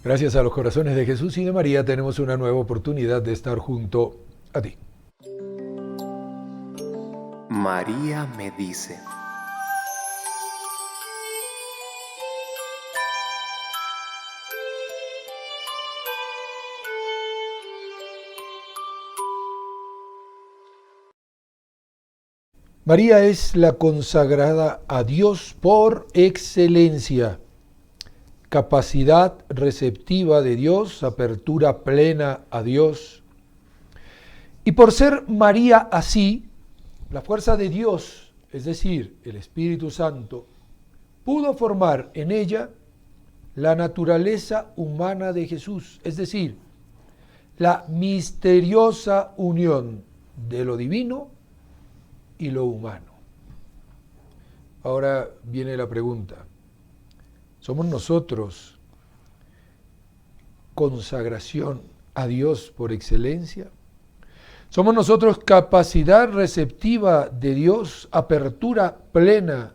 Gracias a los corazones de Jesús y de María tenemos una nueva oportunidad de estar junto a ti. María me dice. María es la consagrada a Dios por excelencia. Capacidad receptiva de Dios, apertura plena a Dios. Y por ser María así, la fuerza de Dios, es decir, el Espíritu Santo, pudo formar en ella la naturaleza humana de Jesús, es decir, la misteriosa unión de lo divino y lo humano. Ahora viene la pregunta. ¿Somos nosotros consagración a Dios por excelencia? ¿Somos nosotros capacidad receptiva de Dios, apertura plena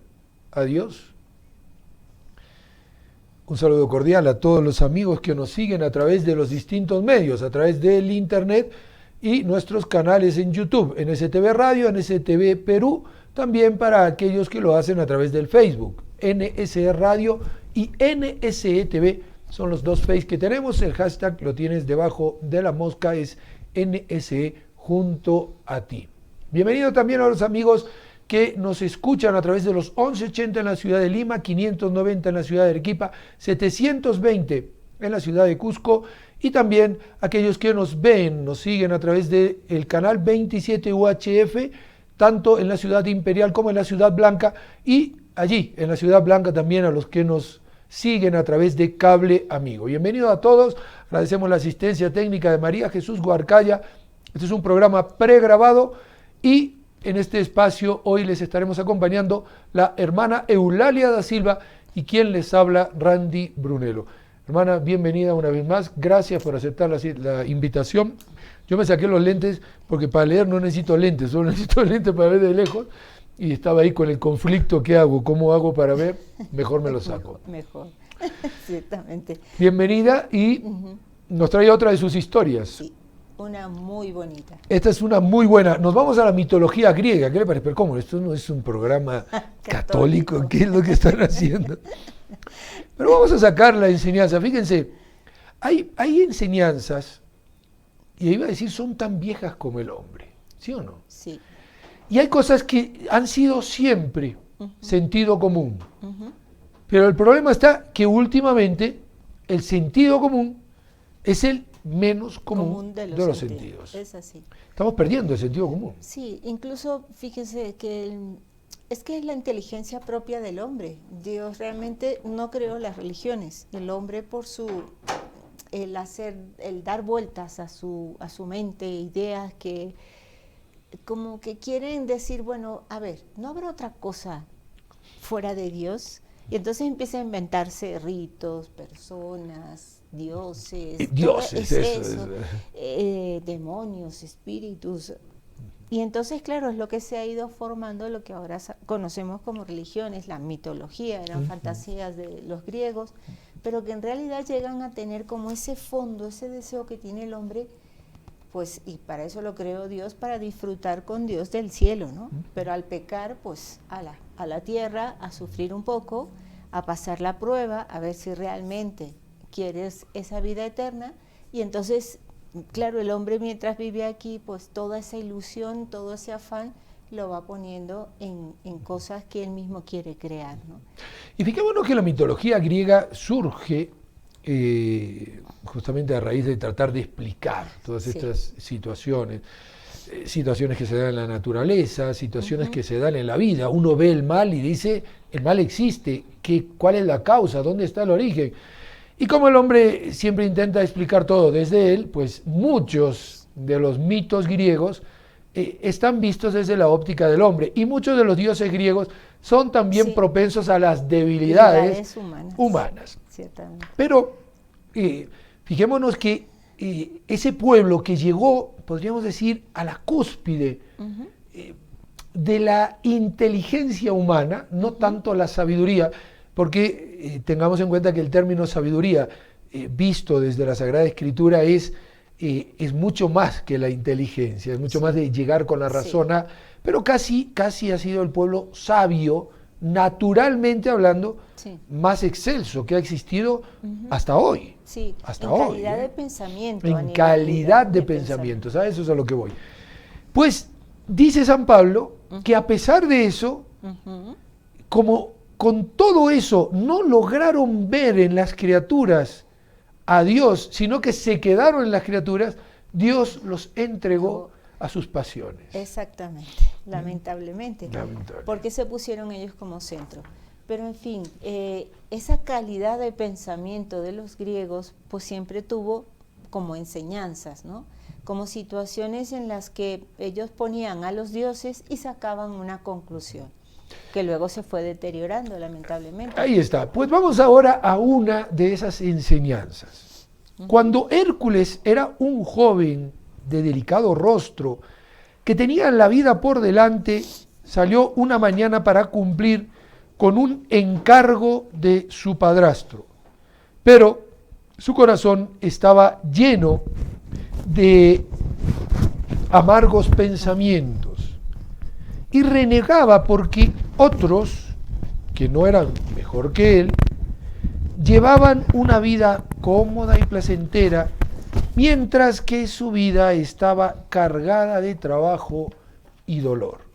a Dios? Un saludo cordial a todos los amigos que nos siguen a través de los distintos medios, a través del internet y nuestros canales en YouTube, NSTV Radio, NSTV Perú, también para aquellos que lo hacen a través del Facebook, NSE Radio y NSE TV, son los dos Face que tenemos, el hashtag lo tienes debajo de la mosca, es NSE junto a ti. Bienvenido también a los amigos que nos escuchan a través de los 1180 en la ciudad de Lima, 590 en la ciudad de Arequipa, 720 en la ciudad de Cusco, y también aquellos que nos ven, nos siguen a través del canal 27 UHF, tanto en la ciudad imperial como en la ciudad blanca, y allí en la ciudad blanca también a los que nos siguen a través de Cable Amigo. Bienvenidos a todos, agradecemos la asistencia técnica de María Jesús Guarcaya. Este es un programa pregrabado y en este espacio hoy les estaremos acompañando la hermana Eulalia da Silva y quien les habla, Randy Brunello. Hermana, bienvenida una vez más, gracias por aceptar la invitación. Yo me saqué los lentes porque para leer no necesito lentes, solo necesito lentes para ver de lejos y estaba ahí con el conflicto, ¿qué hago? ¿Cómo hago para ver? Mejor me lo saco. Mejor, ciertamente. Bienvenida y nos trae otra de sus historias. Sí, una muy bonita. Esta es una muy buena. Nos vamos a la mitología griega. ¿Qué le parece? Pero ¿cómo? Esto no es un programa católico. ¿Qué es lo que están haciendo? Pero vamos a sacar la enseñanza. Fíjense, hay enseñanzas, y iba a decir, son tan viejas como el hombre. ¿Sí o no? Sí. Y hay cosas que han sido siempre sentido común. Pero el problema está que últimamente el sentido común es el menos común de los sentidos. Es así. Estamos perdiendo el sentido común. Sí, incluso fíjense que es que es la inteligencia propia del hombre. Dios realmente no creó las religiones. El hombre por el dar vueltas a su mente, ideas que como que quieren decir, bueno, a ver, ¿no habrá otra cosa fuera de Dios? Y entonces empieza a inventarse ritos, personas, dioses, demonios, espíritus. Y entonces, claro, es lo que se ha ido formando, lo que ahora conocemos como religiones, la mitología, eran fantasías de los griegos, pero que en realidad llegan a tener como ese fondo, ese deseo que tiene el hombre, pues, y para eso lo creó Dios, para disfrutar con Dios del cielo, ¿no? Pero al pecar, pues, a la tierra, a sufrir un poco, a pasar la prueba, a ver si realmente quieres esa vida eterna, y entonces, claro, el hombre mientras vive aquí, pues toda esa ilusión, todo ese afán, lo va poniendo en cosas que él mismo quiere crear, ¿no? Y fijémonos que la mitología griega surge justamente a raíz de tratar de explicar todas estas situaciones que se dan en la naturaleza, situaciones que se dan en la vida. Uno ve el mal y dice, el mal existe, ¿cuál es la causa? ¿Dónde está el origen? Y como el hombre siempre intenta explicar todo desde él, pues muchos de los mitos griegos están vistos desde la óptica del hombre. Y muchos de los dioses griegos son también propensos a las debilidades humanas. Ciertamente. Pero fijémonos que ese pueblo que llegó, podríamos decir, a la cúspide de la inteligencia humana, no tanto la sabiduría, porque tengamos en cuenta que el término sabiduría visto desde la Sagrada Escritura es mucho más que la inteligencia, es mucho más de llegar con la razón, pero casi ha sido el pueblo sabio, naturalmente hablando, más excelso que ha existido hasta hoy. Sí, hasta en hoy, calidad de pensamiento. En calidad de pensamiento, ¿sabes? Eso es a lo que voy. Pues dice San Pablo que a pesar de eso, como con todo eso no lograron ver en las criaturas a Dios, sino que se quedaron en las criaturas, Dios los entregó a sus pasiones. Exactamente, lamentablemente. Lamentable. Porque se pusieron ellos como centro. Pero en fin, esa calidad de pensamiento de los griegos pues siempre tuvo como enseñanzas, ¿no? Como situaciones en las que ellos ponían a los dioses y sacaban una conclusión, que luego se fue deteriorando lamentablemente. Ahí está. Pues vamos ahora a una de esas enseñanzas. Cuando Hércules era un joven de delicado rostro, que tenía la vida por delante, salió una mañana para cumplir con un encargo de su padrastro. Pero su corazón estaba lleno de amargos pensamientos y renegaba porque otros, que no eran mejor que él, llevaban una vida cómoda y placentera, mientras que su vida estaba cargada de trabajo y dolor.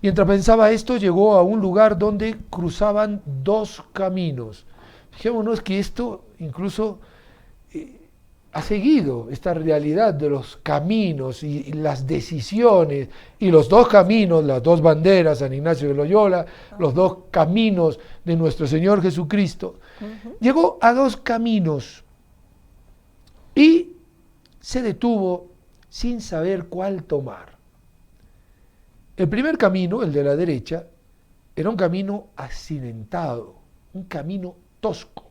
Mientras pensaba esto, llegó a un lugar donde cruzaban dos caminos. Fijémonos que esto incluso ha seguido esta realidad de los caminos y las decisiones, y los dos caminos, las dos banderas, San Ignacio de Loyola, los dos caminos de nuestro Señor Jesucristo. Llegó a dos caminos y se detuvo sin saber cuál tomar. El primer camino, el de la derecha, era un camino accidentado, un camino tosco.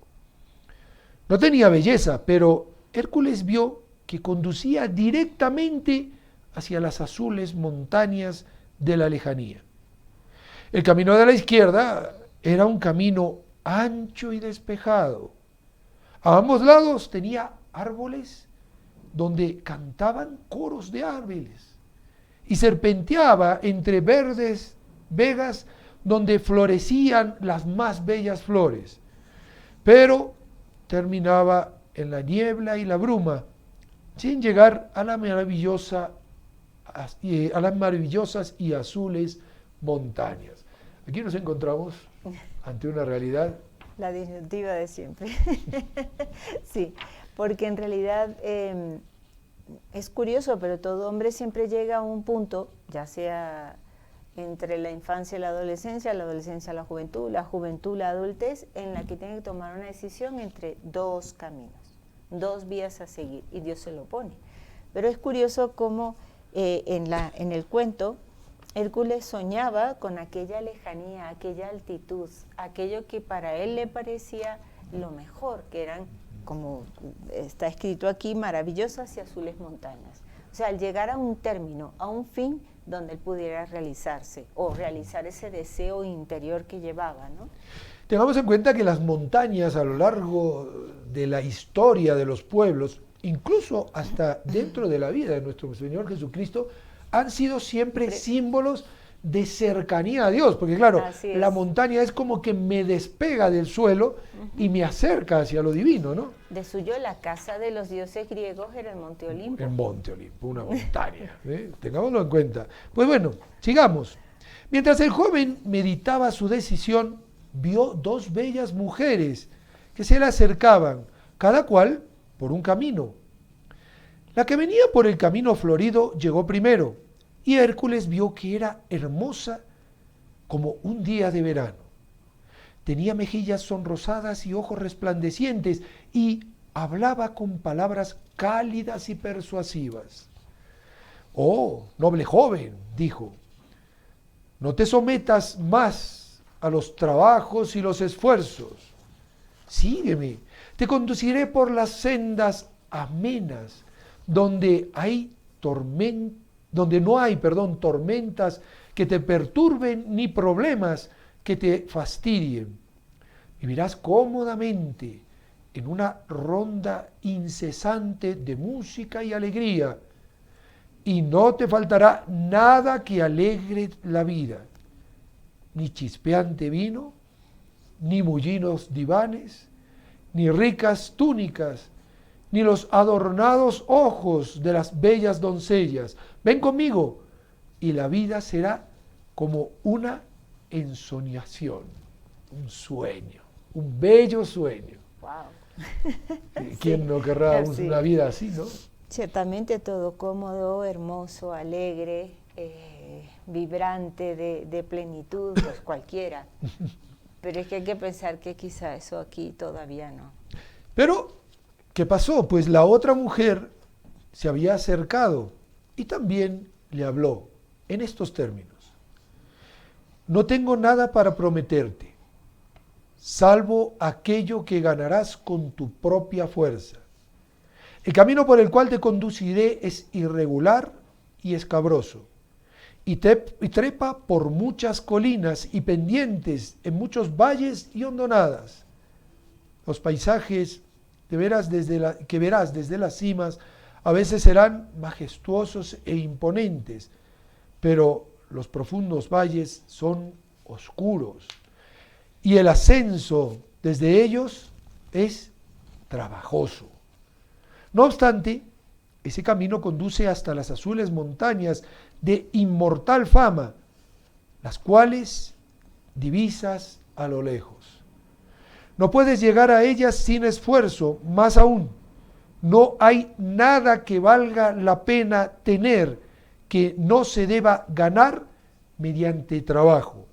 No tenía belleza, pero Hércules vio que conducía directamente hacia las azules montañas de la lejanía. El camino de la izquierda era un camino ancho y despejado. A ambos lados tenía árboles donde cantaban coros de árboles y serpenteaba entre verdes vegas donde florecían las más bellas flores, pero terminaba en la niebla y la bruma, sin llegar a las maravillosas y azules montañas. Aquí nos encontramos ante una realidad. La disyuntiva de siempre. Sí, porque en realidad es curioso, pero todo hombre siempre llega a un punto, ya sea entre la infancia y la adolescencia la juventud, la adultez, en la que tiene que tomar una decisión entre dos caminos, dos vías a seguir, y Dios se lo pone. Pero es curioso cómo en el cuento Hércules soñaba con aquella lejanía, aquella altitud, aquello que para él le parecía lo mejor, que eran, como está escrito aquí, maravillosas y azules montañas. O sea, al llegar a un término, a un fin donde él pudiera realizarse o realizar ese deseo interior que llevaba, ¿no? Tengamos en cuenta que las montañas a lo largo de la historia de los pueblos, incluso hasta dentro de la vida de nuestro Señor Jesucristo, han sido siempre símbolos de cercanía a Dios, porque claro, la montaña es como que me despega del suelo y me acerca hacia lo divino, ¿no? De suyo, la casa de los dioses griegos era el Monte Olimpo. El Monte Olimpo, una montaña, tengámoslo en cuenta. Pues bueno, sigamos. Mientras el joven meditaba su decisión, vio dos bellas mujeres que se le acercaban, cada cual por un camino. La que venía por el camino florido llegó primero, y Hércules vio que era hermosa como un día de verano. Tenía mejillas sonrosadas y ojos resplandecientes, y hablaba con palabras cálidas y persuasivas. «Oh, noble joven», dijo, «no te sometas más a los trabajos y los esfuerzos. Sígueme, te conduciré por las sendas amenas, donde no hay tormentas que te perturben ni problemas que te fastidien. Vivirás cómodamente en una ronda incesante de música y alegría, y no te faltará nada que alegre la vida, ni chispeante vino, ni mullinos divanes, ni ricas túnicas, ni los adornados ojos de las bellas doncellas. Ven conmigo, y la vida será como una ensoñación, un sueño, un bello sueño. Wow. ¿Quién no querrá una vida así, no? Ciertamente todo cómodo, hermoso, alegre, vibrante, de plenitud, pues cualquiera. Pero es que hay que pensar que quizá eso aquí todavía no. Pero, ¿qué pasó? Pues la otra mujer se había acercado y también le habló en estos términos. No tengo nada para prometerte, salvo aquello que ganarás con tu propia fuerza. El camino por el cual te conduciré es irregular y escabroso, y trepa por muchas colinas y pendientes, en muchos valles y hondonadas. Los paisajes que verás desde las cimas a veces serán majestuosos e imponentes, pero los profundos valles son oscuros, y el ascenso desde ellos es trabajoso. No obstante, ese camino conduce hasta las azules montañas de inmortal fama, las cuales divisas a lo lejos. No puedes llegar a ellas sin esfuerzo, más aún, no hay nada que valga la pena tener que no se deba ganar mediante trabajo.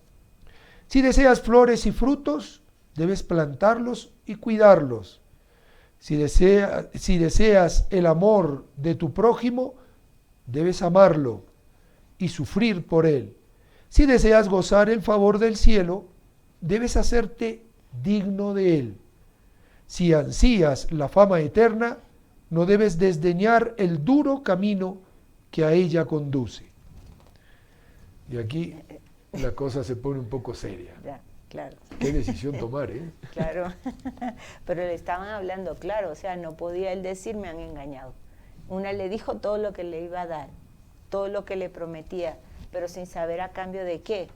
Si deseas flores y frutos, debes plantarlos y cuidarlos. Si deseas el amor de tu prójimo, debes amarlo y sufrir por él. Si deseas gozar el favor del cielo, debes hacerte digno de él. Si ansías la fama eterna, no debes desdeñar el duro camino que a ella conduce. Y aquí la cosa se pone un poco seria. Ya, claro. ¿Qué decisión tomar, Claro, pero le estaban hablando claro, o sea, no podía él decir me han engañado. Una le dijo todo lo que le iba a dar, todo lo que le prometía, pero sin saber a cambio de qué.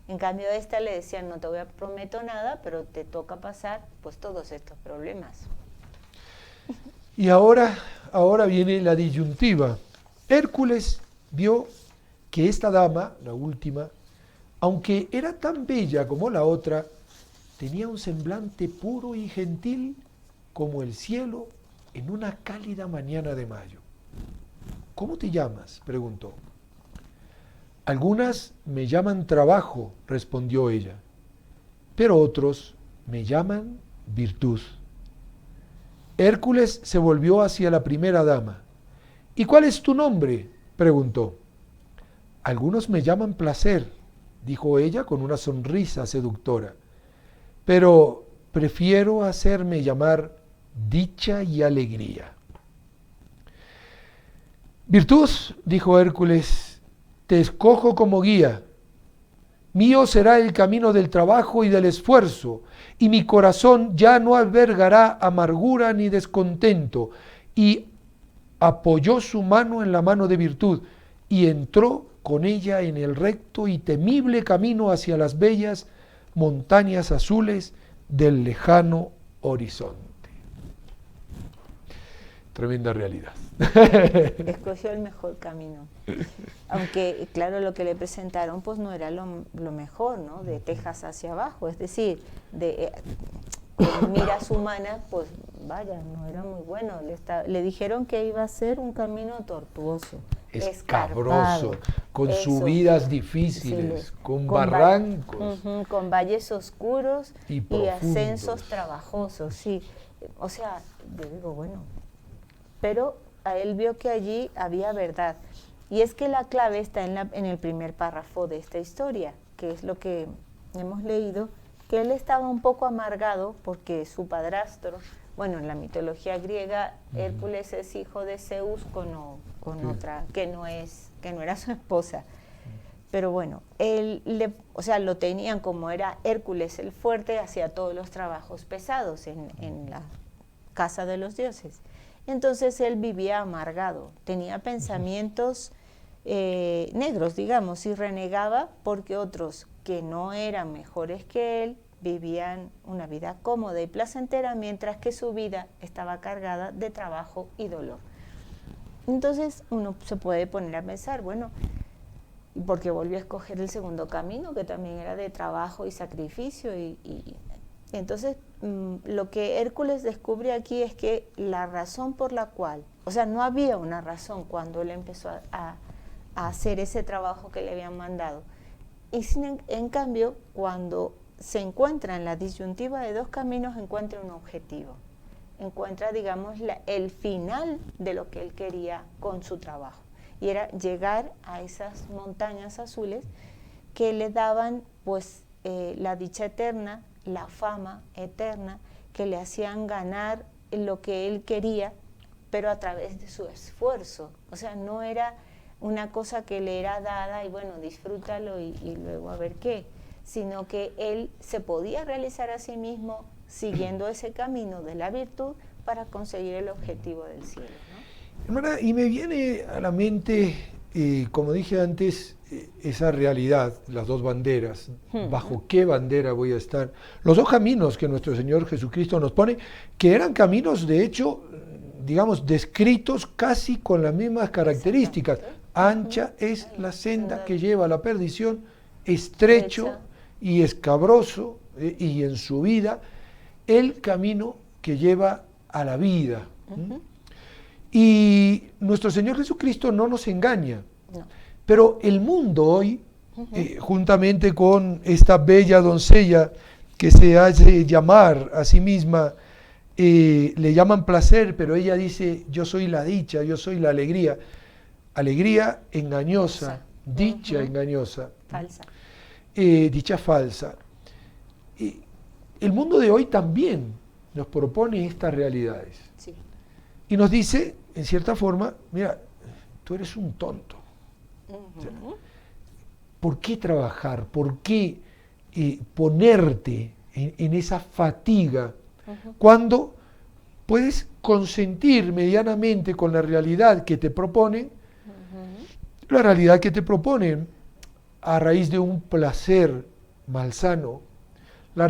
En cambio a esta le decían no te prometo nada, pero te toca pasar pues todos estos problemas. Y ahora viene la disyuntiva. Hércules vio que esta dama, la última, aunque era tan bella como la otra, tenía un semblante puro y gentil como el cielo en una cálida mañana de mayo. ¿Cómo te llamas?, preguntó. Algunas me llaman trabajo, respondió ella, pero otros me llaman virtud. Hércules se volvió hacia la primera dama. ¿Y cuál es tu nombre?, preguntó. Algunos me llaman placer, dijo ella con una sonrisa seductora, pero prefiero hacerme llamar dicha y alegría. Virtud, dijo Hércules, te escojo como guía. Mío será el camino del trabajo y del esfuerzo, y mi corazón ya no albergará amargura ni descontento. Y apoyó su mano en la mano de Virtud, y entró con ella en el recto y temible camino hacia las bellas montañas azules del lejano horizonte. Tremenda realidad. Escogió el mejor camino. Aunque, claro, lo que le presentaron pues no era lo mejor, ¿no? De Texas hacia abajo, es decir, de miras humanas, pues vaya, no era muy bueno. Le dijeron que iba a ser un camino tortuoso, escabroso, con subidas difíciles, con barrancos, con valles oscuros y ascensos profundos. trabajosos, sí. O sea, yo digo, bueno, pero a él vio que allí había verdad. Y es que la clave está en el primer párrafo de esta historia, que es lo que hemos leído, que él estaba un poco amargado porque su padrastro, bueno, en la mitología griega, Hércules es hijo de Zeus con otra que no era su esposa. Pero bueno, lo tenían como era Hércules el fuerte, hacía todos los trabajos pesados en casa de los dioses. Entonces él vivía amargado, tenía pensamientos negros, digamos, y renegaba porque otros que no eran mejores que él vivían una vida cómoda y placentera, mientras que su vida estaba cargada de trabajo y dolor. Entonces uno se puede poner a pensar, bueno, porque volvió a escoger el segundo camino, que también era de trabajo y sacrificio, y entonces lo que Hércules descubre aquí es que la razón por la cual, o sea, no había una razón cuando él empezó a hacer ese trabajo que le habían mandado, y en cambio, cuando se encuentra en la disyuntiva de dos caminos, encuentra un objetivo, encuentra, digamos, el final de lo que él quería con su trabajo, y era llegar a esas montañas azules que le daban, pues, la dicha eterna, la fama eterna, que le hacían ganar lo que él quería, pero a través de su esfuerzo. O sea, no era una cosa que le era dada y bueno, disfrútalo y luego a ver qué, sino que él se podía realizar a sí mismo siguiendo ese camino de la virtud para conseguir el objetivo del cielo, ¿no? Hermana, y me viene a la mente, como dije antes, esa realidad, las dos banderas, bajo qué bandera voy a estar, los dos caminos que nuestro Señor Jesucristo nos pone, que eran caminos de hecho, digamos, descritos casi con las mismas características. Ancha es la senda que lleva a la perdición, estrecho y escabroso, y en su vida, el camino que lleva a la vida. Y nuestro Señor Jesucristo no nos engaña, pero el mundo hoy, juntamente con esta bella doncella que se hace llamar a sí misma, le llaman placer, pero ella dice, yo soy la dicha, yo soy la alegría. Alegría engañosa, dicha engañosa, falsa. Dicha falsa. El mundo de hoy también nos propone estas realidades. Sí. Y nos dice, en cierta forma, mira, tú eres un tonto. O sea, ¿por qué trabajar? ¿Por qué ponerte en esa fatiga cuando puedes consentir medianamente con la realidad que te proponen? La realidad que te proponen a raíz de un placer malsano, la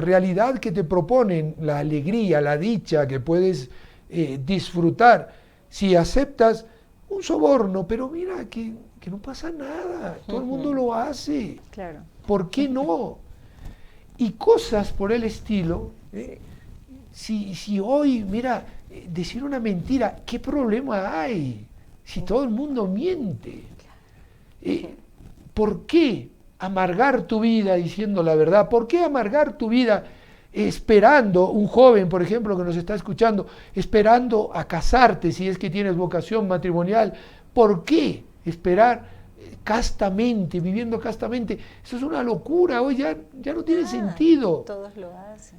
realidad que te proponen, la alegría, la dicha que puedes disfrutar, si aceptas un soborno, pero mira que no pasa nada, todo el mundo lo hace, Claro. ¿por qué no? Y cosas por el estilo, si hoy, mira, decir una mentira, ¿qué problema hay? Si todo el mundo miente, ¿por qué amargar tu vida diciendo la verdad? ¿Por qué amargar tu vida esperando, un joven, por ejemplo, que nos está escuchando, esperando a casarte si es que tienes vocación matrimonial? ¿Por qué esperar castamente, viviendo castamente? Eso es una locura, hoy ya no tiene sentido. Todos lo hacen.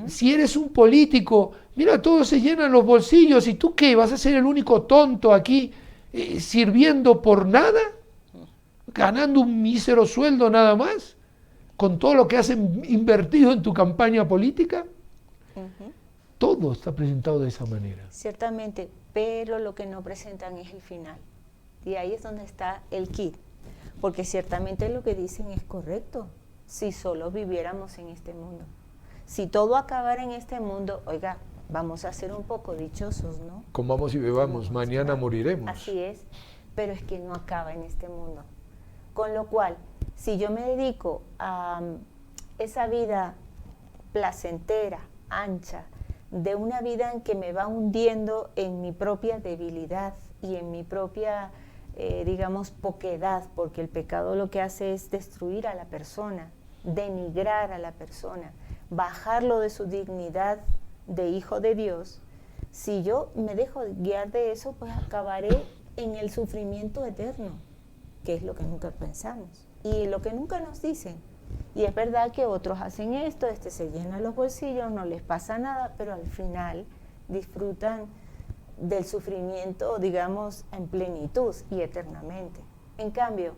Si eres un político, mira, todos se llenan los bolsillos, ¿y tú qué? ¿Vas a ser el único tonto aquí sirviendo por nada? ¿Ganando un mísero sueldo nada más? ¿Con todo lo que has invertido en tu campaña política? Todo está presentado de esa manera. Ciertamente, pero lo que no presentan es el final. Y ahí es donde está el kit. Porque ciertamente lo que dicen es correcto. Si solo viviéramos en este mundo. Si todo acabara en este mundo, oiga, vamos a ser un poco dichosos, ¿no? Comamos y bebamos, mañana moriremos. Así es, pero es que no acaba en este mundo. Con lo cual, si yo me dedico a esa vida placentera, ancha, de una vida en que me va hundiendo en mi propia debilidad y en mi propia, digamos, poquedad, porque el pecado lo que hace es destruir a la persona, denigrar a la persona, bajarlo de su dignidad de hijo de Dios. Si yo me dejo guiar de eso, pues acabaré en el sufrimiento eterno, que es lo que nunca pensamos y lo que nunca nos dicen. Y es verdad que otros hacen esto, se llenan los bolsillos, no les pasa nada, pero al final disfrutan del sufrimiento, digamos, en plenitud y eternamente. En cambio,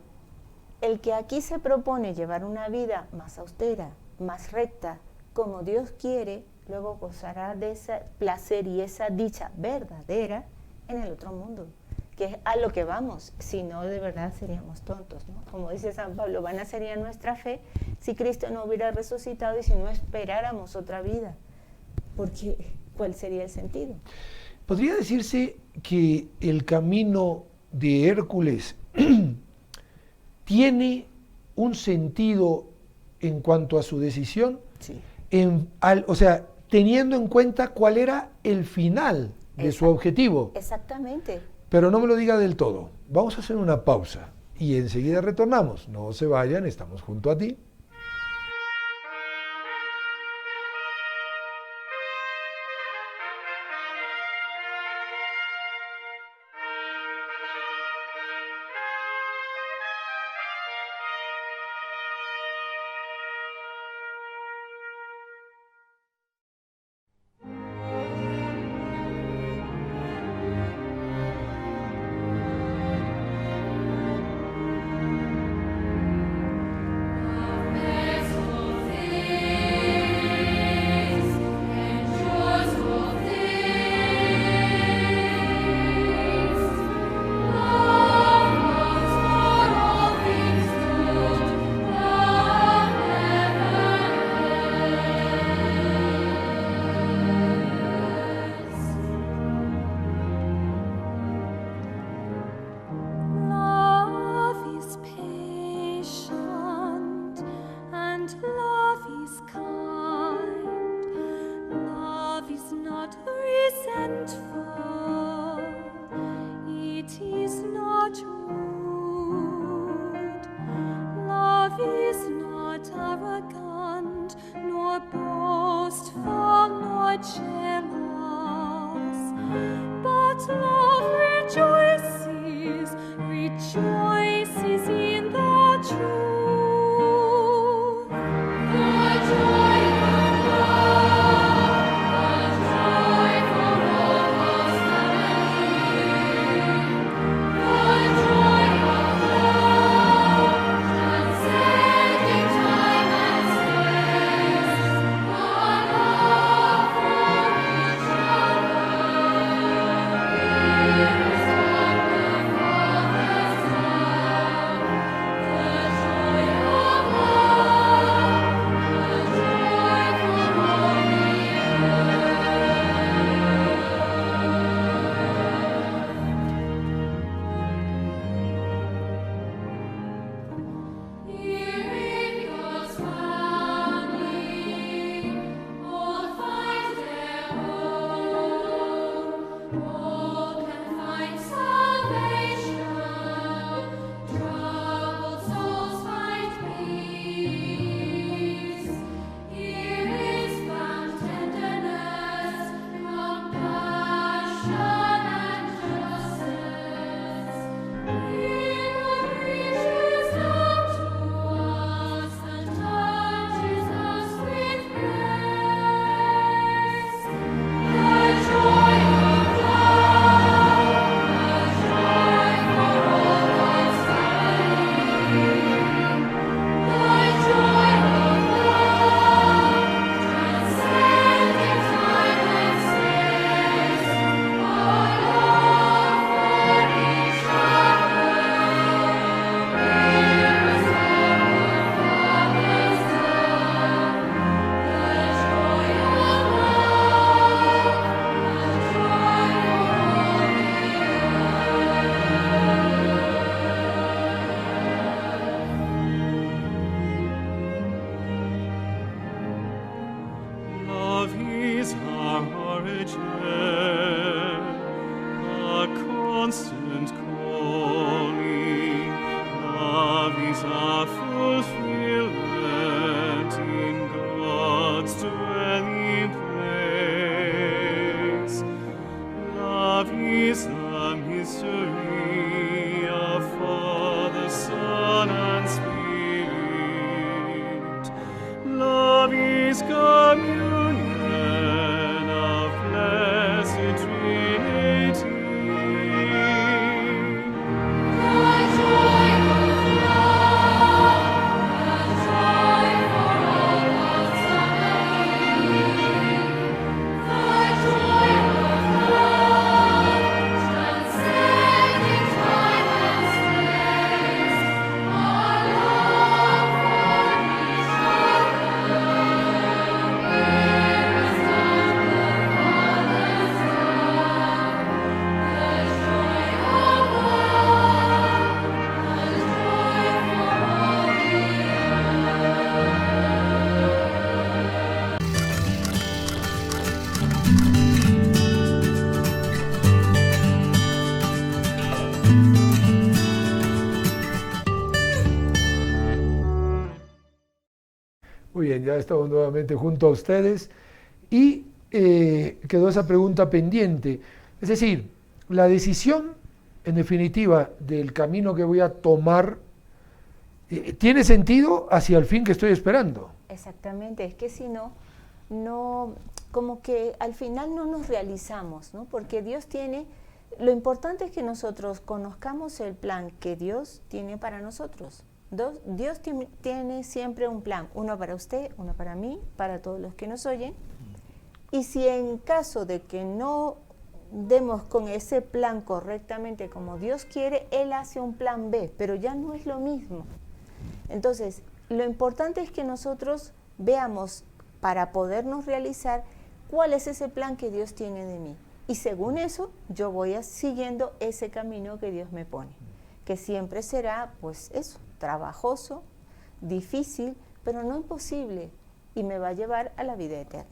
el que aquí se propone llevar una vida más austera, más recta, como Dios quiere, luego gozará de ese placer y esa dicha verdadera en el otro mundo, que es a lo que vamos. Si no, de verdad seríamos tontos, ¿no? Como dice San Pablo, vana sería nuestra fe si Cristo no hubiera resucitado y si no esperáramos otra vida, porque ¿cuál sería el sentido? ¿Podría decirse que el camino de Hércules tiene un sentido en cuanto a su decisión? Sí. O sea, teniendo en cuenta cuál era el final de su objetivo. Exactamente. Pero no me lo diga del todo. Vamos a hacer una pausa y enseguida retornamos. No se vayan, estamos junto a ti. Muy bien, ya estamos nuevamente junto a ustedes y quedó esa pregunta pendiente. Es decir, la decisión, en definitiva, del camino que voy a tomar, ¿tiene sentido hacia el fin que estoy esperando? Exactamente, es que si no, como que al final no nos realizamos, ¿no? Porque Dios tiene, lo importante es que nosotros conozcamos el plan que Dios tiene para nosotros. Dios tiene siempre un plan, uno para usted, uno para mí, para todos los que nos oyen. Y si en caso de que no demos con ese plan correctamente como Dios quiere, Él hace un plan B, pero ya no es lo mismo. Entonces, lo importante es que nosotros veamos, para podernos realizar, cuál es ese plan que Dios tiene de mí. Y según eso, yo voy siguiendo ese camino que Dios me pone, que siempre será, pues eso, trabajoso, difícil, pero no imposible, y me va a llevar a la vida eterna.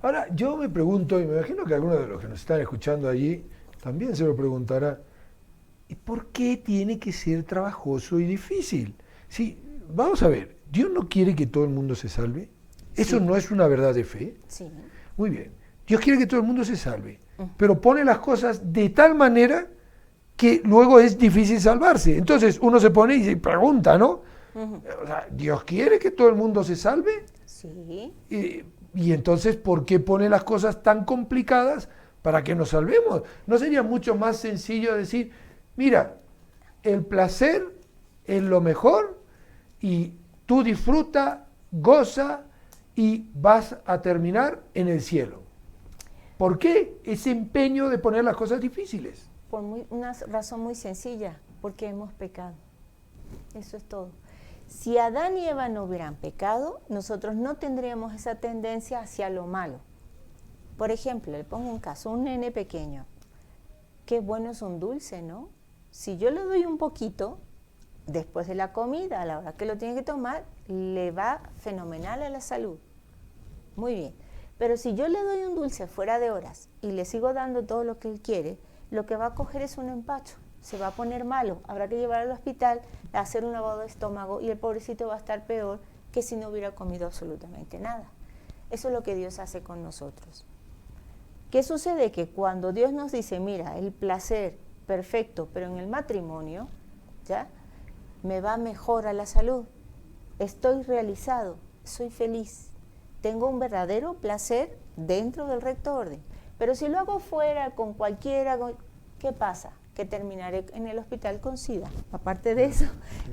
Ahora, yo me pregunto, y me imagino que algunos de los que nos están escuchando allí también se lo preguntará, ¿y por qué tiene que ser trabajoso y difícil? Sí, vamos a ver, ¿Dios no quiere que todo el mundo se salve? ¿Eso no es una verdad de fe? Sí. Muy bien, Dios quiere que todo el mundo se salve, pero pone las cosas de tal manera que luego es difícil salvarse. Entonces uno se pone y se pregunta, ¿no? O sea, ¿Dios quiere que todo el mundo se salve? Sí. Y entonces, ¿por qué pone las cosas tan complicadas para que nos salvemos? ¿No sería mucho más sencillo decir, mira, el placer es lo mejor y tú disfruta, goza y vas a terminar en el cielo? ¿Por qué ese empeño de poner las cosas difíciles? Por una razón muy sencilla, porque hemos pecado. Eso es todo. Si Adán y Eva no hubieran pecado, nosotros no tendríamos esa tendencia hacia lo malo. Por ejemplo, le pongo un caso, un nene pequeño. Qué bueno es un dulce, ¿no? Si yo le doy un poquito, después de la comida, a la hora que lo tiene que tomar, le va fenomenal a la salud. Muy bien. Pero si yo le doy un dulce fuera de horas y le sigo dando todo lo que él quiere, lo que va a coger es un empacho, se va a poner malo, habrá que llevarlo al hospital, a hacer un lavado de estómago y el pobrecito va a estar peor que si no hubiera comido absolutamente nada. Eso es lo que Dios hace con nosotros. ¿Qué sucede? Que cuando Dios nos dice, mira, el placer, perfecto, pero en el matrimonio, ¿ya? Me va mejor a la salud, estoy realizado, soy feliz, tengo un verdadero placer dentro del recto orden. Pero si lo hago fuera, con cualquiera, ¿qué pasa? Que terminaré en el hospital con SIDA. Aparte de eso,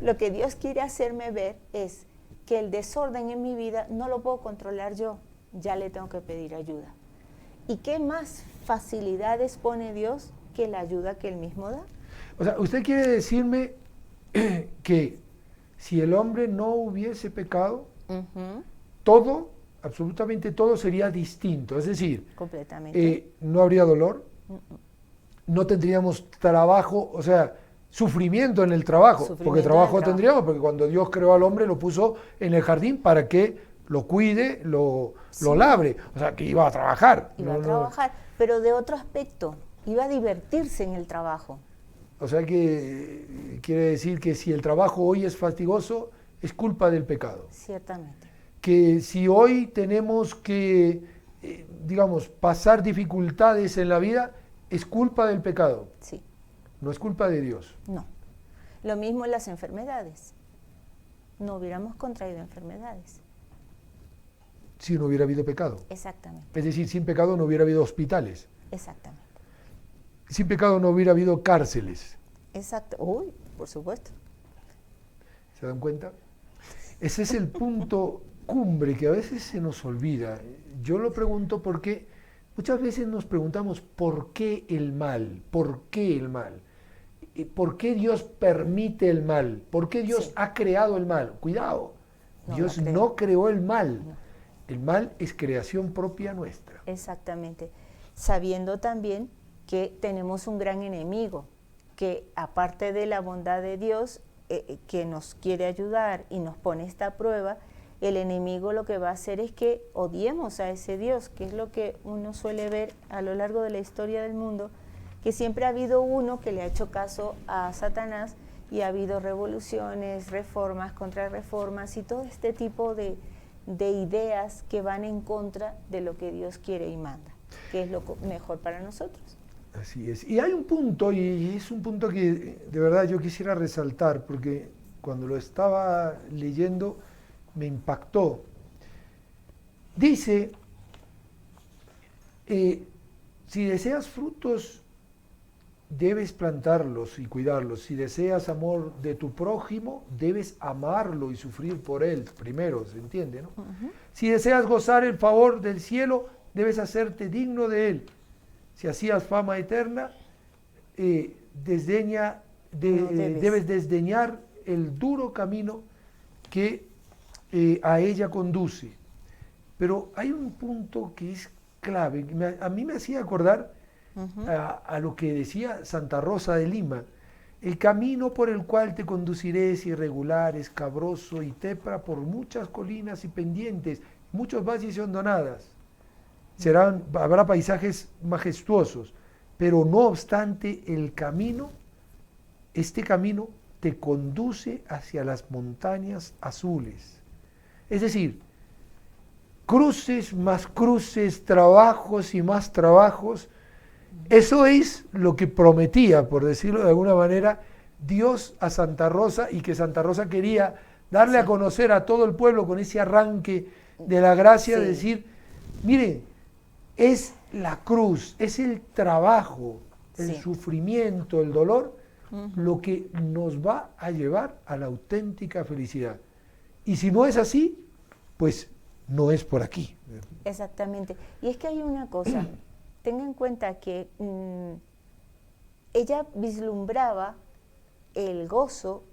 lo que Dios quiere hacerme ver es que el desorden en mi vida no lo puedo controlar yo, ya le tengo que pedir ayuda. ¿Y qué más facilidades pone Dios que la ayuda que Él mismo da? O sea, ¿usted quiere decirme que si el hombre no hubiese pecado, todo, absolutamente todo sería distinto? Es decir, completamente. No habría dolor, no tendríamos trabajo, o sea, sufrimiento en el trabajo, porque trabajo tendríamos, porque cuando Dios creó al hombre lo puso en el jardín para que lo cuide, lo labre, o sea, que iba a trabajar. Iba a trabajar, pero de otro aspecto, iba a divertirse en el trabajo. O sea que quiere decir que si el trabajo hoy es fatigoso, es culpa del pecado. Ciertamente. Que si hoy tenemos que, digamos, pasar dificultades en la vida, es culpa del pecado. Sí. No es culpa de Dios. No. Lo mismo en las enfermedades. No hubiéramos contraído enfermedades. Si no hubiera habido pecado. Exactamente. Es decir, sin pecado no hubiera habido hospitales. Exactamente. Sin pecado no hubiera habido cárceles. Exacto. Uy, por supuesto. ¿Se dan cuenta? Ese es el punto cumbre que a veces se nos olvida. Yo lo pregunto porque muchas veces nos preguntamos ¿por qué el mal? ¿Por qué el mal? ¿Por qué Dios permite el mal? ¿Por qué Dios ha creado el mal? Cuidado, Dios no creó el mal. No. El mal es creación propia nuestra. Exactamente. Sabiendo también que tenemos un gran enemigo, que aparte de la bondad de Dios, que nos quiere ayudar y nos pone esta prueba, el enemigo lo que va a hacer es que odiemos a ese Dios, que es lo que uno suele ver a lo largo de la historia del mundo, que siempre ha habido uno que le ha hecho caso a Satanás y ha habido revoluciones, reformas, contrarreformas y todo este tipo de de ideas que van en contra de lo que Dios quiere y manda, que es lo mejor para nosotros. Así es. Y hay un punto, y es un punto que de verdad yo quisiera resaltar, porque cuando lo estaba leyendo me impactó. Dice, si deseas frutos, debes plantarlos y cuidarlos. Si deseas amor de tu prójimo, debes amarlo y sufrir por él primero, ¿se entiende, no? Uh-huh. Si deseas gozar el favor del cielo, debes hacerte digno de él. Si hacías fama eterna, debes desdeñar el duro camino que a ella conduce. Pero hay un punto que es clave, a mí me hacía acordar a lo que decía Santa Rosa de Lima: el camino por el cual te conduciré es irregular, escabroso y tepra por muchas colinas y pendientes, muchos valles y hondonadas. Habrá paisajes majestuosos, pero no obstante este camino te conduce hacia las montañas azules. Es decir, cruces más cruces, trabajos y más trabajos. Eso es lo que prometía, por decirlo de alguna manera, Dios a Santa Rosa, y que Santa Rosa quería darle a conocer a todo el pueblo con ese arranque de la gracia, de decir, mire, es la cruz, es el trabajo, el sufrimiento, el dolor, lo que nos va a llevar a la auténtica felicidad. Y si no es así, pues no es por aquí. Exactamente. Y es que hay una cosa, tenga en cuenta que ella vislumbraba el gozo,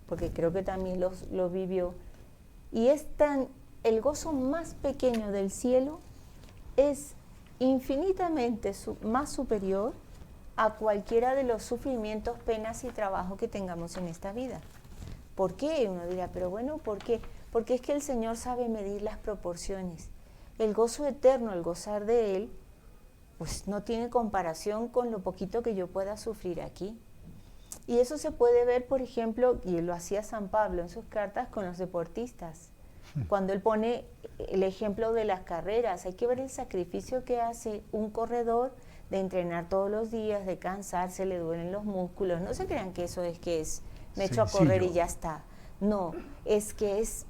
porque creo que también lo vivió, y el gozo más pequeño del cielo es infinitamente más superior a cualquiera de los sufrimientos, penas y trabajo que tengamos en esta vida. ¿Por qué? Uno dirá, pero bueno, ¿por qué? Porque es que el Señor sabe medir las proporciones. El gozo eterno, el gozar de Él, pues no tiene comparación con lo poquito que yo pueda sufrir aquí. Y eso se puede ver, por ejemplo, y lo hacía San Pablo en sus cartas con los deportistas. Cuando él pone el ejemplo de las carreras, hay que ver el sacrificio que hace un corredor de entrenar todos los días, de cansarse, le duelen los músculos. No se crean que eso es me echo a correr y ya está. No, es que es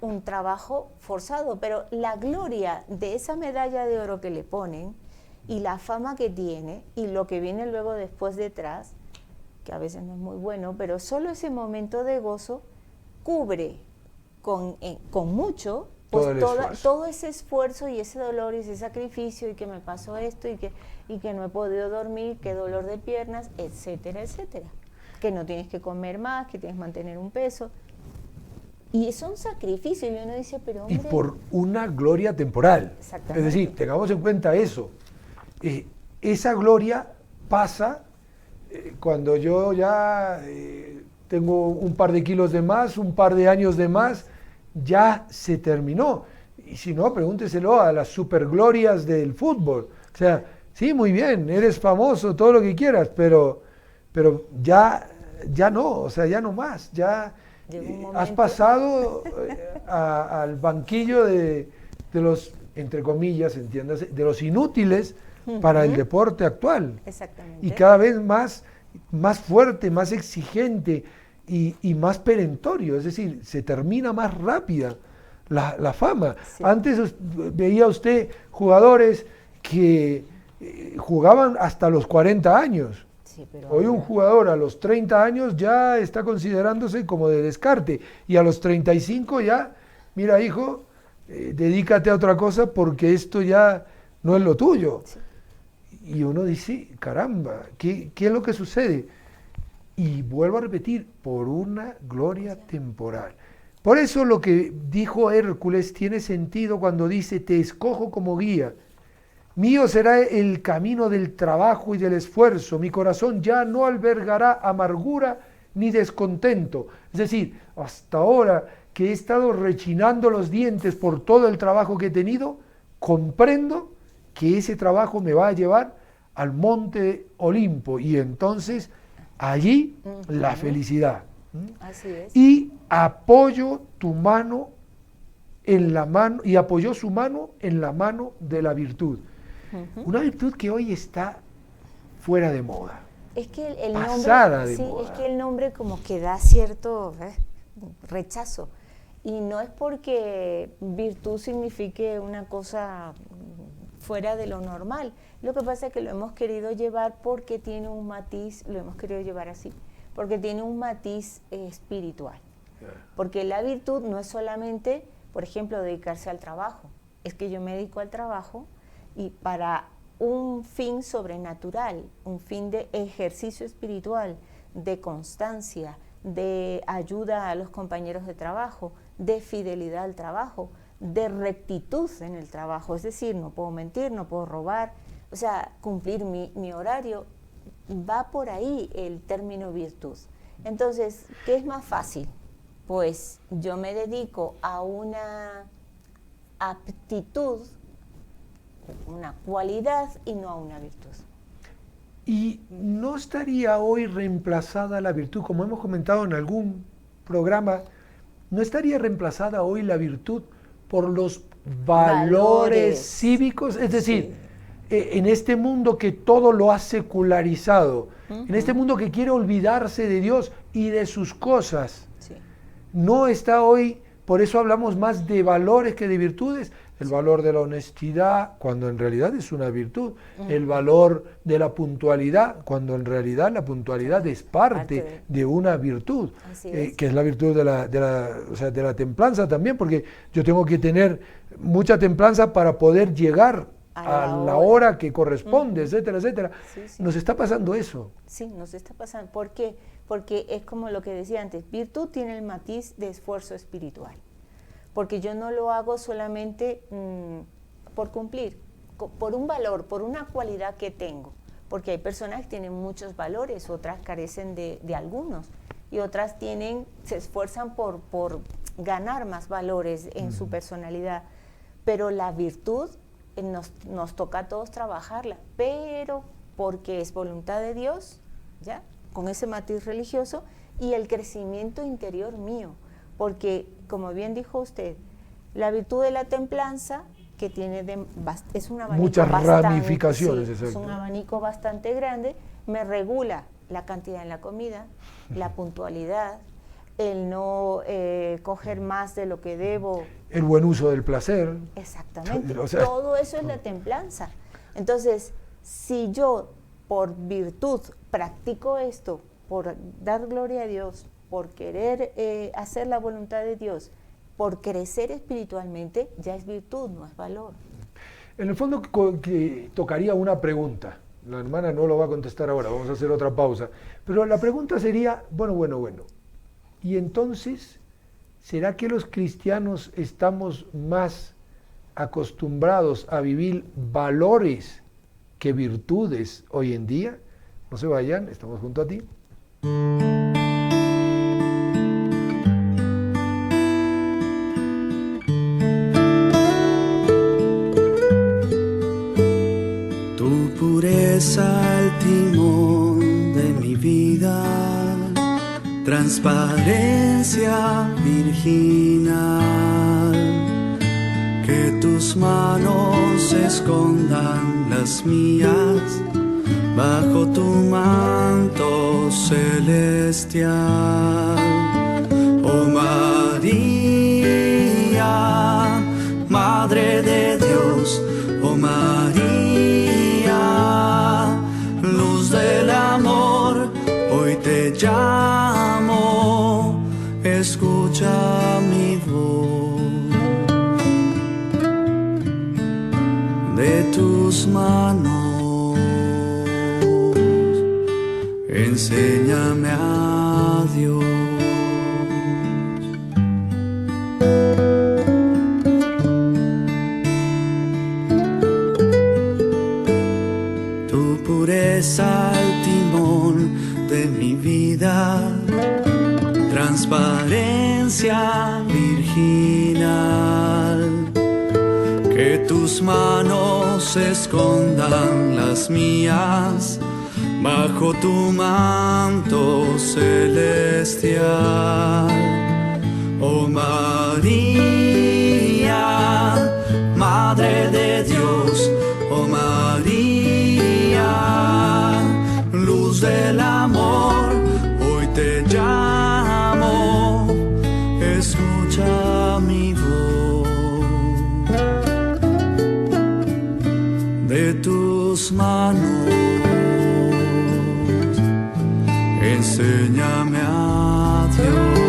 un trabajo forzado, pero la gloria de esa medalla de oro que le ponen y la fama que tiene y lo que viene luego después detrás, que a veces no es muy bueno, pero solo ese momento de gozo cubre con mucho pues todo ese esfuerzo y ese dolor y ese sacrificio, y que me pasó esto y que no he podido dormir, que dolor de piernas, etcétera, etcétera. Que no tienes que comer más, que tienes que mantener un peso. Y son sacrificios, y uno dice, pero hombre... Y por una gloria temporal. Exactamente. Es decir, tengamos en cuenta eso. Esa gloria pasa cuando yo ya tengo un par de kilos de más, un par de años de más, ya se terminó. Y si no, pregúnteselo a las superglorias del fútbol. O sea, sí, muy bien, eres famoso, todo lo que quieras, pero ya no, o sea, ya no más, ya has pasado al banquillo de los, entre comillas, entiéndase, de los inútiles para el deporte actual. Exactamente. Y cada vez más fuerte, más exigente y más perentorio, es decir, se termina más rápida la fama. Sí. Antes veía usted jugadores que jugaban hasta los 40 años. Sí, pero hoy un jugador a los 30 años ya está considerándose como de descarte, y a los 35 ya, mira hijo, dedícate a otra cosa porque esto ya no es lo tuyo. Sí. Y uno dice, caramba, ¿qué es lo que sucede? Y vuelvo a repetir, por una gloria temporal. Por eso lo que dijo Hércules tiene sentido cuando dice, te escojo como guía. Mío será el camino del trabajo y del esfuerzo. Mi corazón ya no albergará amargura ni descontento. Es decir, hasta ahora que he estado rechinando los dientes por todo el trabajo que he tenido, comprendo que ese trabajo me va a llevar al monte Olimpo, y entonces allí la felicidad. Así es. Y apoyo tu mano en la mano y apoyó su mano en la mano de la virtud. Una virtud que hoy está fuera de moda. Es que el pasada nombre, de sí, moda. es que el nombre como que da cierto rechazo. Y no es porque virtud signifique una cosa fuera de lo normal. Lo que pasa es que lo hemos querido llevar porque tiene un matiz, lo hemos querido llevar así, porque tiene un matiz espiritual. Porque la virtud no es solamente, por ejemplo, dedicarse al trabajo. Es que yo me dedico al trabajo y para un fin sobrenatural, un fin de ejercicio espiritual, de constancia, de ayuda a los compañeros de trabajo, de fidelidad al trabajo, de rectitud en el trabajo. Es decir, no puedo mentir, no puedo robar, o sea, cumplir mi horario. Va por ahí el término virtud. Entonces, ¿qué es más fácil? Pues yo me dedico a una aptitud, una cualidad y no a una virtud. Y no estaría hoy reemplazada la virtud, como hemos comentado en algún programa, no estaría reemplazada hoy la virtud por los valores cívicos, es decir, en este mundo que todo lo ha secularizado, en este mundo que quiere olvidarse de Dios y de sus cosas, no está hoy, por eso hablamos más de valores que de virtudes, el valor de la honestidad, cuando en realidad es una virtud, el valor de la puntualidad, cuando en realidad la puntualidad es parte de una virtud, que es la virtud de la templanza también, porque yo tengo que tener mucha templanza para poder llegar a la hora que corresponde, etcétera, etcétera. Nos está pasando eso. Sí, nos está pasando. ¿Por qué? Porque es como lo que decía antes, virtud tiene el matiz de esfuerzo espiritual. Porque yo no lo hago solamente por cumplir, por un valor, por una cualidad que tengo. Porque hay personas que tienen muchos valores, otras carecen de algunos, y otras se esfuerzan por ganar más valores en su personalidad. Pero la virtud nos toca a todos trabajarla, pero porque es voluntad de Dios, ¿ya? Con ese matiz religioso y el crecimiento interior mío. Porque, como bien dijo usted, la virtud de la templanza, que es un abanico muchas ramificaciones, es un abanico bastante grande, me regula la cantidad en la comida, la puntualidad, el no coger más de lo que debo. El buen uso del placer. Exactamente, todo eso es la templanza. Entonces, si yo por virtud practico esto, por dar gloria a Dios, por querer hacer la voluntad de Dios, por crecer espiritualmente, ya es virtud, no es valor. En el fondo que tocaría una pregunta. La hermana no lo va a contestar ahora, vamos a hacer otra pausa. Pero la pregunta sería, bueno. ¿Y entonces, será que los cristianos estamos más acostumbrados a vivir valores que virtudes hoy en día? No se vayan, estamos junto a ti. Al timón de mi vida, transparencia virginal, que tus manos escondan las mías bajo tu manto celestial. Oh María, Madre de Dios, oh María, te llamo, escucha mi voz. De tus manos, enséñame a Dios. Tu pureza al timón de mi vida, transparencia virginal, que tus manos escondan las mías bajo tu manto celestial. Oh María, mi voz. De tus manos, enséñame a Dios.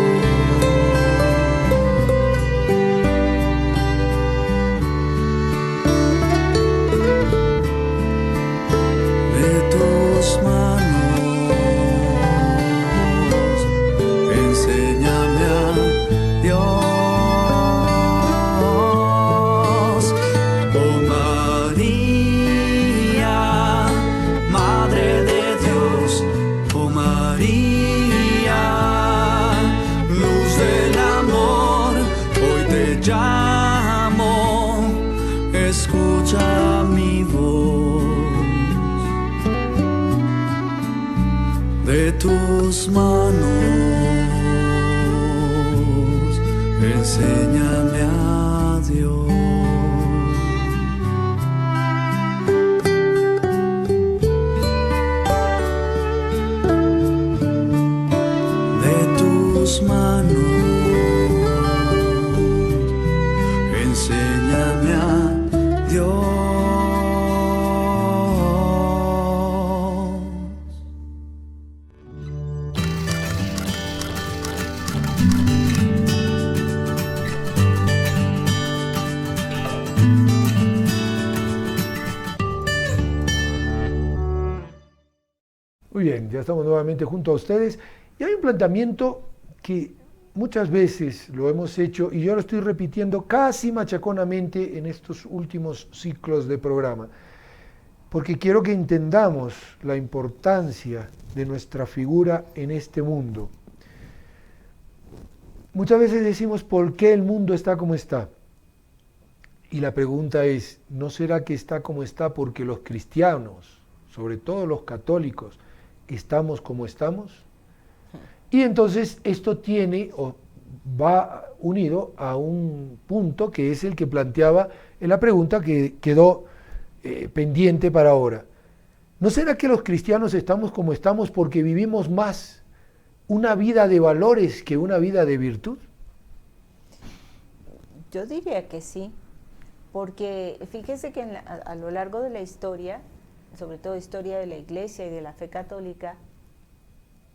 De tus manos, enséñame a Dios. Oh María, Madre de Dios, oh María, luz del amor, hoy te llamo, escucha mi voz. De tus manos, enséñame a Dios. De tus manos, enséñame a Dios. Muy bien, ya estamos nuevamente junto a ustedes y hay un planteamiento que muchas veces lo hemos hecho y yo lo estoy repitiendo casi machaconamente en estos últimos ciclos de programa, porque quiero que entendamos la importancia de nuestra figura en este mundo. Muchas veces decimos, ¿por qué el mundo está como está? Y la pregunta es, ¿no será que está como está porque los cristianos, sobre todo los católicos, estamos como estamos? Y entonces esto tiene o va unido a un punto que es el que planteaba en la pregunta que quedó pendiente para ahora. ¿No será que los cristianos estamos como estamos porque vivimos más una vida de valores que una vida de virtud? Yo diría que sí, porque fíjese que a lo largo de la historia, sobre todo historia de la Iglesia y de la fe católica,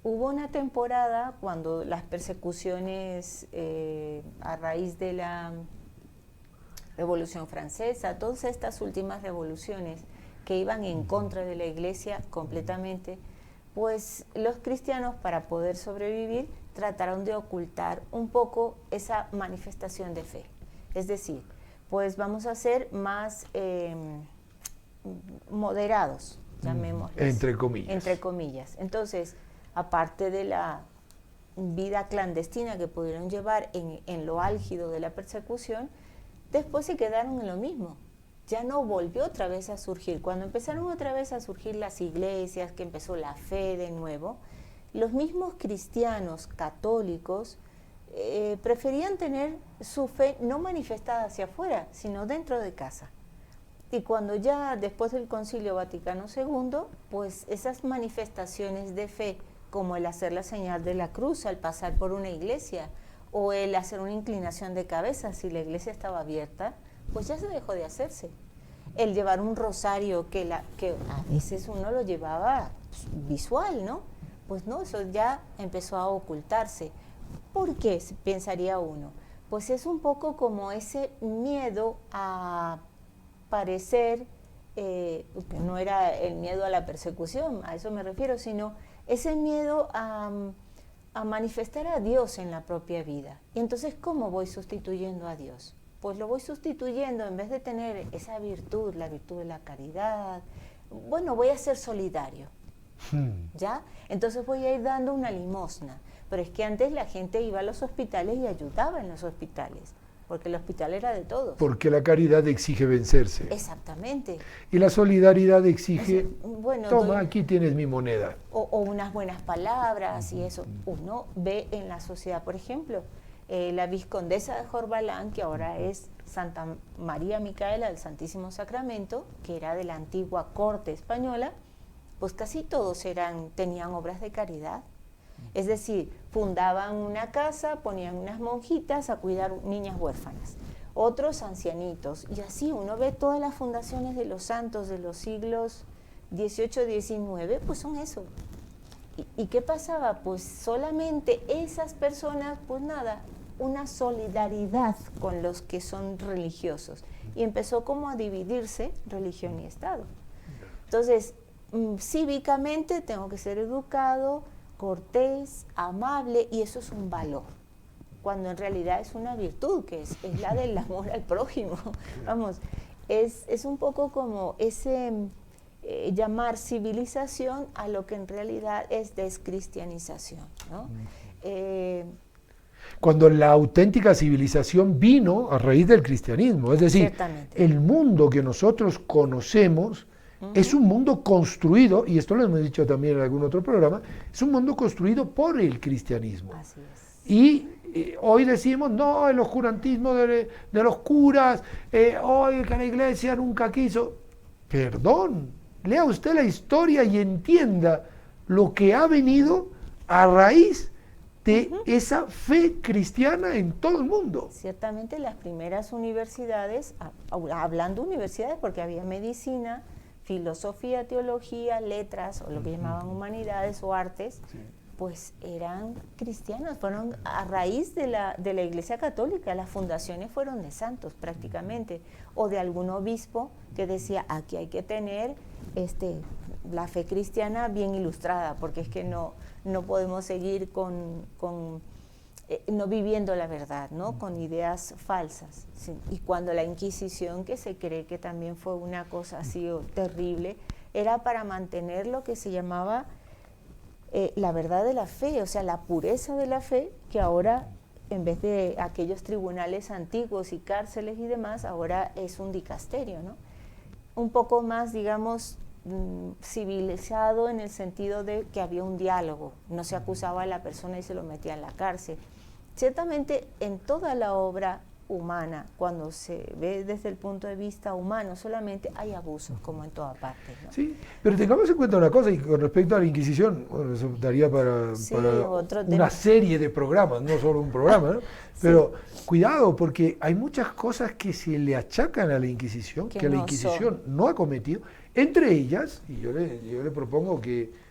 hubo una temporada cuando las persecuciones a raíz de la Revolución Francesa, todas estas últimas revoluciones que iban en contra de la Iglesia completamente, pues los cristianos, para poder sobrevivir, trataron de ocultar un poco esa manifestación de fe. Es decir, pues vamos a ser más moderados, llamémosles. Entre comillas. Entre comillas. Entonces, aparte de la vida clandestina que pudieron llevar en lo álgido de la persecución, después se quedaron en lo mismo. Ya no volvió otra vez a surgir. Cuando empezaron otra vez a surgir las iglesias, que empezó la fe de nuevo, los mismos cristianos católicos preferían tener su fe no manifestada hacia afuera, sino dentro de casa. Y cuando ya después del Concilio Vaticano II, pues esas manifestaciones de fe, como el hacer la señal de la cruz al pasar por una iglesia, o el hacer una inclinación de cabeza si la iglesia estaba abierta, pues ya se dejó de hacerse. El llevar un rosario que a veces uno lo llevaba visual, ¿no? Pues no, eso ya empezó a ocultarse. ¿Por qué? Pensaría uno. Pues es un poco como ese miedo a parecer, no era el miedo a la persecución, a eso me refiero, sino ese miedo a manifestar a Dios en la propia vida. Y entonces, ¿cómo voy sustituyendo a Dios? Pues lo voy sustituyendo, en vez de tener esa virtud, la virtud de la caridad, bueno, voy a ser solidario, ¿ya? Entonces voy a ir dando una limosna. Pero es que antes la gente iba a los hospitales y ayudaba en los hospitales, porque el hospital era de todos. Porque la caridad exige vencerse. Exactamente. Y la solidaridad exige, bueno, toma, aquí tienes mi moneda. O unas buenas palabras y eso. Uno ve en la sociedad, por ejemplo, la vizcondesa de Jorbalán, que ahora es Santa María Micaela del Santísimo Sacramento, que era de la antigua corte española, pues casi todos tenían obras de caridad. Es decir, fundaban una casa, ponían unas monjitas a cuidar niñas huérfanas, otros ancianitos, y así uno ve todas las fundaciones de los santos de los siglos XVIII, XIX, pues son eso. ¿Y qué pasaba? Pues solamente esas personas, pues nada, una solidaridad con los que son religiosos, y empezó como a dividirse religión y Estado. Entonces, cívicamente tengo que ser educado, cortés, amable, y eso es un valor, cuando en realidad es una virtud, que es la del amor al prójimo. Vamos, es un poco como ese llamar civilización a lo que en realidad es descristianización, ¿no? Cuando la auténtica civilización vino a raíz del cristianismo, es decir, el mundo que nosotros conocemos es un mundo construido, y esto lo hemos dicho también en algún otro programa, es un mundo construido por el cristianismo. Así es. Y hoy decimos, no, el oscurantismo de los curas, hoy que la iglesia nunca quiso. Perdón, lea usted la historia y entienda lo que ha venido a raíz de esa fe cristiana en todo el mundo. Ciertamente las primeras universidades, hablando universidades porque había medicina, filosofía, teología, letras, o lo que llamaban humanidades o artes, pues eran cristianos, fueron a raíz de la Iglesia Católica, las fundaciones fueron de santos prácticamente, o de algún obispo que decía, aquí hay que tener la fe cristiana bien ilustrada, porque es que no podemos seguir no viviendo la verdad, ¿no? Con ideas falsas. ¿Sí? Y cuando la Inquisición, que se cree que también fue una cosa así terrible, era para mantener lo que se llamaba la verdad de la fe, o sea, la pureza de la fe, que ahora, en vez de aquellos tribunales antiguos y cárceles y demás, ahora es un dicasterio, ¿no? Un poco más, digamos, civilizado, en el sentido de que había un diálogo, no se acusaba a la persona y se lo metía en la cárcel. Ciertamente, en toda la obra humana, cuando se ve desde el punto de vista humano, solamente hay abusos, como en toda parte, ¿no? Sí, pero tengamos en cuenta una cosa, y con respecto a la Inquisición, bueno, eso daría para una serie de programas, no solo un programa, ¿no? Pero cuidado, porque hay muchas cosas que se le achacan a la Inquisición, que la Inquisición no ha cometido, entre ellas, y yo le propongo que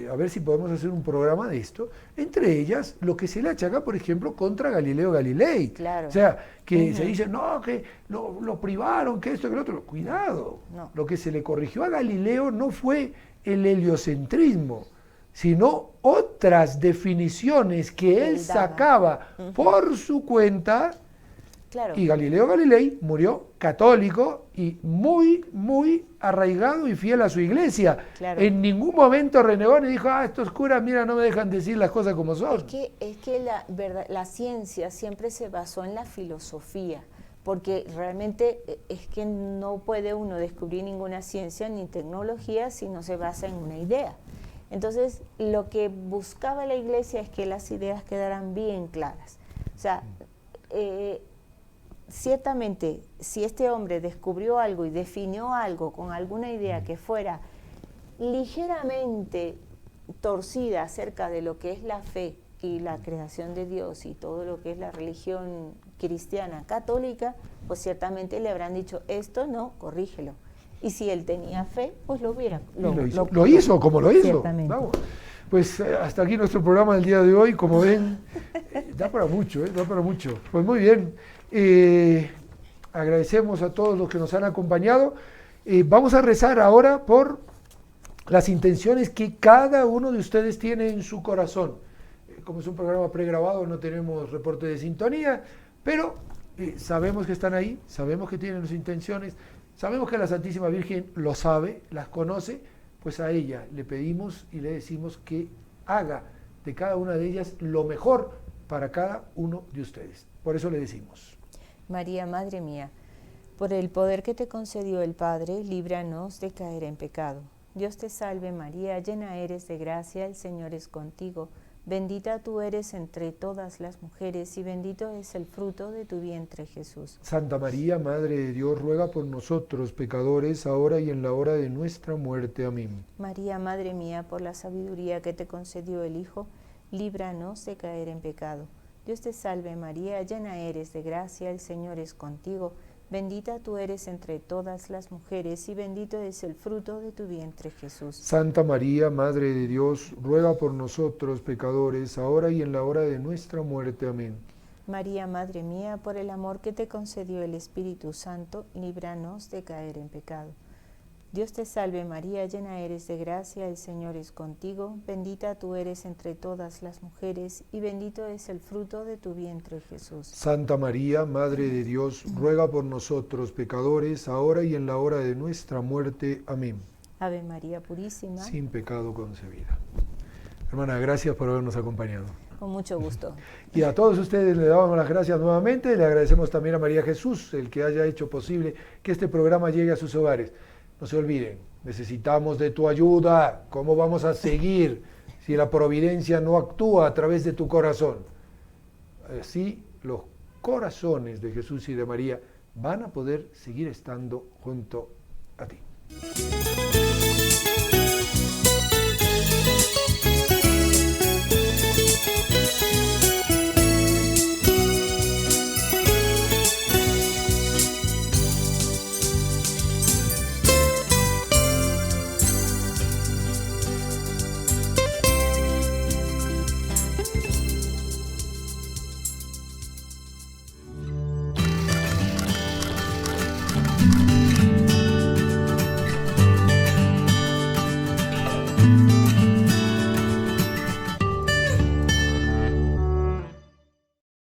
a ver si podemos hacer un programa de esto, entre ellas lo que se le achaca, por ejemplo, contra Galileo Galilei. Claro. O sea, que se dice, no, que lo privaron, que esto, que lo otro. Cuidado, lo que se le corrigió a Galileo no fue el heliocentrismo, sino otras definiciones que él sacaba por su cuenta. Claro. Y Galileo Galilei murió católico y muy, muy arraigado y fiel a su iglesia. Claro. En ningún momento renegó ni dijo, estos curas, mira, no me dejan decir las cosas como son. Es que la ciencia siempre se basó en la filosofía, porque realmente es que no puede uno descubrir ninguna ciencia ni tecnología si no se basa en una idea. Entonces, lo que buscaba la iglesia es que las ideas quedaran bien claras. O sea, ciertamente, si este hombre descubrió algo y definió algo con alguna idea que fuera ligeramente torcida acerca de lo que es la fe y la creación de Dios y todo lo que es la religión cristiana católica, pues ciertamente le habrán dicho, esto no, corrígelo. Y si él tenía fe, pues lo hubiera. Lo hizo como lo hizo. Vamos. Pues hasta aquí nuestro programa del día de hoy. Como ven, da para mucho, da para mucho. Pues muy bien. Agradecemos a todos los que nos han acompañado. Vamos a rezar ahora por las intenciones que cada uno de ustedes tiene en su corazón. Como es un programa pregrabado, no tenemos reporte de sintonía, pero sabemos que están ahí, sabemos que tienen sus intenciones, sabemos que la Santísima Virgen lo sabe, las conoce, pues a ella le pedimos y le decimos que haga de cada una de ellas lo mejor para cada uno de ustedes. Por eso le decimos. María, Madre mía, por el poder que te concedió el Padre, líbranos de caer en pecado. Dios te salve María, llena eres de gracia, el Señor es contigo. Bendita tú eres entre todas las mujeres y bendito es el fruto de tu vientre, Jesús. Santa María, Madre de Dios, ruega por nosotros pecadores, ahora y en la hora de nuestra muerte. Amén. María, Madre mía, por la sabiduría que te concedió el Hijo, líbranos de caer en pecado. Dios te salve María, llena eres de gracia, el Señor es contigo. Bendita tú eres entre todas las mujeres y bendito es el fruto de tu vientre Jesús. Santa María, Madre de Dios, ruega por nosotros pecadores, ahora y en la hora de nuestra muerte. Amén. María, Madre mía, por el amor que te concedió el Espíritu Santo, líbranos de caer en pecado. Dios te salve María, llena eres de gracia, el Señor es contigo, bendita tú eres entre todas las mujeres y bendito es el fruto de tu vientre Jesús. Santa María, Madre de Dios, ruega por nosotros pecadores, ahora y en la hora de nuestra muerte. Amén. Ave María Purísima. Sin pecado concebida. Hermana, gracias por habernos acompañado. Con mucho gusto. Y a todos ustedes le damos las gracias nuevamente, le agradecemos también a María Jesús, el que haya hecho posible que este programa llegue a sus hogares. No se olviden, necesitamos de tu ayuda. ¿Cómo vamos a seguir si la providencia no actúa a través de tu corazón? Así los corazones de Jesús y de María van a poder seguir estando junto a ti.